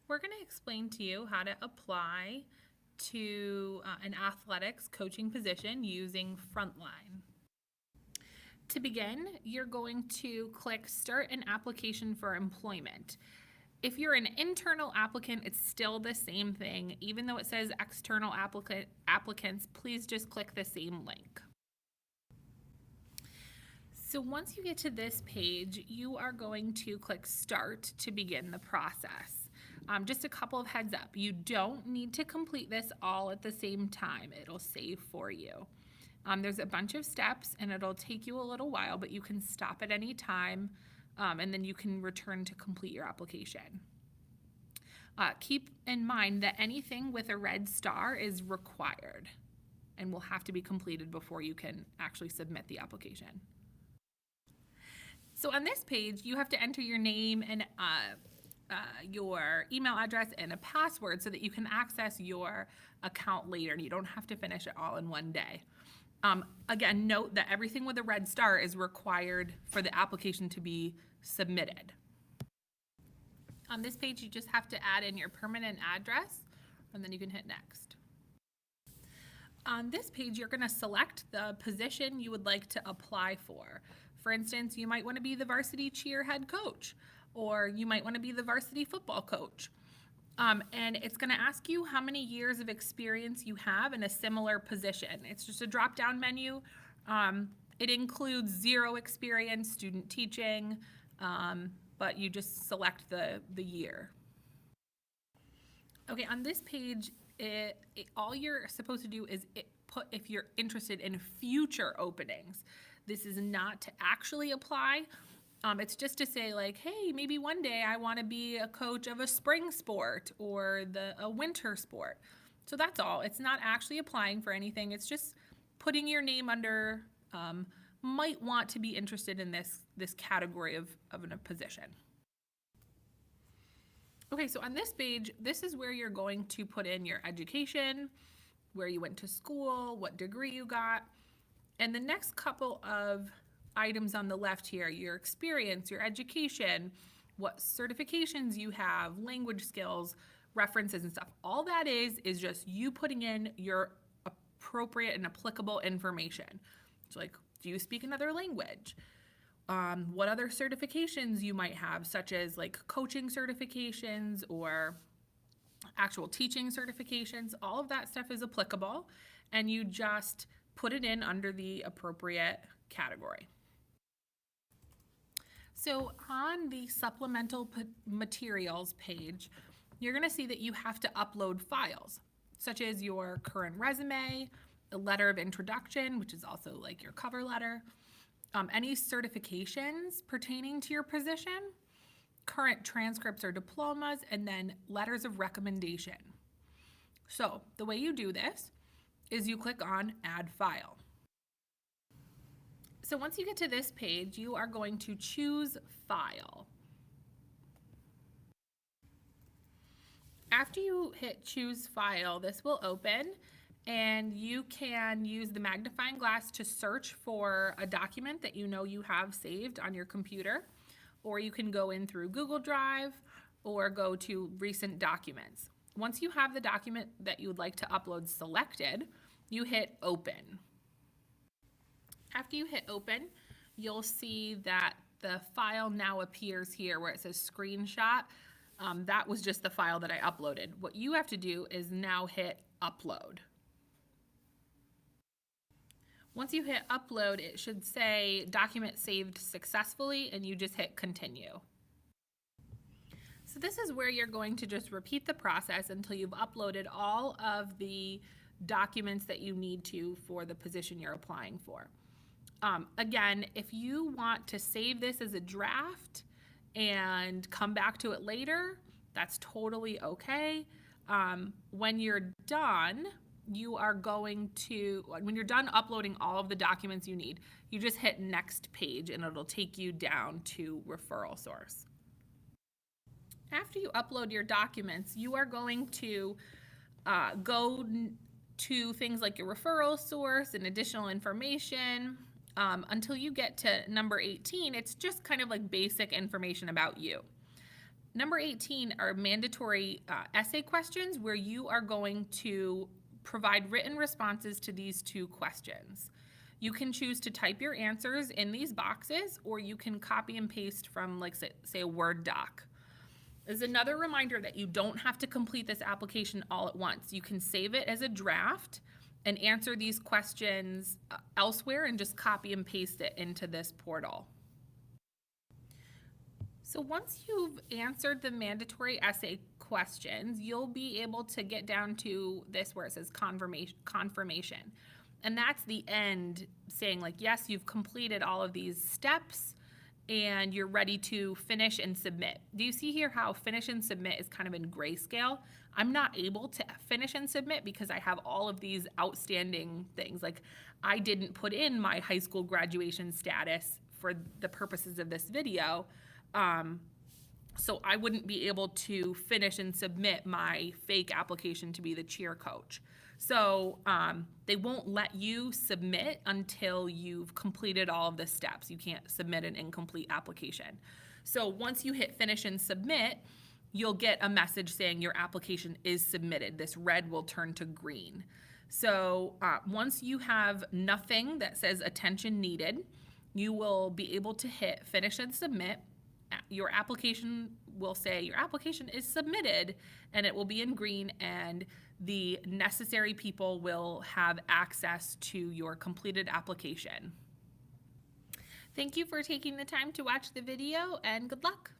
We're going to explain to you how to apply to an athletics coaching position using Frontline. To begin, you're going to click Start an Application for Employment. If you're an internal applicant, it's still the same thing. Even though it says external applicants, please just click the same link. So once you get to this page, you are going to click Start to begin the process. Just a couple of heads up, you don't need to complete this all at the same time. It'll save for you. There's a bunch of steps and it'll take you a little while, but you can stop at any time and then you can return to complete your application. Keep in mind that anything with a red star is required and will have to be completed before you can actually submit the application. So on this page, you have to enter your name and your email address and a password so that you can access your account later and you don't have to finish it all in one day. Again, note that everything with a red star is required for the application to be submitted. On this page, you just have to add in your permanent address and then you can hit next. On this page, you're going to select the position you would like to apply for. For instance, you might want to be the varsity cheer head coach, or you might want to be the varsity football coach. And it's going to ask you how many years of experience you have in a similar position. It's just a drop-down menu. It includes 0 experience, student teaching, but you just select the year. Okay, on this page, all you're supposed to do is put if you're interested in future openings. This is not to actually apply. It's just to say like, hey, maybe one day I want to be a coach of a spring sport or a winter sport. So that's all. It's not actually applying for anything. It's just putting your name under, might want to be interested in this category of a position. Okay, so on this page, this is where you're going to put in your education, where you went to school, what degree you got, and the next couple of items on the left here, your experience, your education, what certifications you have, language skills, references and stuff. All that is just you putting in your appropriate and applicable information. So like, do you speak another language? What other certifications you might have, such as like coaching certifications or actual teaching certifications. All of that stuff is applicable, and you just put it in under the appropriate category. So on the supplemental materials page, you're going to see that you have to upload files, such as your current resume, a letter of introduction, which is also like your cover letter, any certifications pertaining to your position, current transcripts or diplomas, and then letters of recommendation. So the way you do this is you click on Add File. So once you get to this page, you are going to choose File. After you hit Choose File, this will open, and you can use the magnifying glass to search for a document that you know you have saved on your computer, or you can go in through Google Drive or go to Recent Documents. Once you have the document that you would like to upload selected, you hit Open. After you hit Open, you'll see that the file now appears here where it says Screenshot. That was just the file that I uploaded. What you have to do is now hit Upload. Once you hit Upload, it should say Document saved successfully, and you just hit Continue. So this is where you're going to just repeat the process until you've uploaded all of the documents that you need to for the position you're applying for. Again, if you want to save this as a draft and come back to it later, that's totally okay. When you're done, when you're done uploading all of the documents you need, you just hit Next Page and it'll take you down to Referral Source. After you upload your documents, you are going to go to things like your referral source and additional information. Until you get to number 18, it's just kind of like basic information about you. Number 18 are mandatory essay questions where you are going to provide written responses to these 2 questions. You can choose to type your answers in these boxes, or you can copy and paste from, like, say a Word doc. There's another reminder that you don't have to complete this application all at once. You can save it as a draft and answer these questions elsewhere and just copy and paste it into this portal. So once you've answered the mandatory essay questions, you'll be able to get down to this where it says confirmation. And that's the end, saying, like, yes, you've completed all of these steps and you're ready to finish and submit. Do you see here how finish and submit is kind of in grayscale? I'm not able to finish and submit because I have all of these outstanding things. Like, I didn't put in my high school graduation status for the purposes of this video. So I wouldn't be able to finish and submit my fake application to be the cheer coach. So they won't let you submit until you've completed all of the steps. You can't submit an incomplete application. So once you hit finish and submit, you'll get a message saying your application is submitted. This red will turn to green. So once you have nothing that says attention needed, you will be able to hit finish and submit. Your application will say your application is submitted, and it will be in green, and the necessary people will have access to your completed application. Thank you for taking the time to watch the video, and good luck.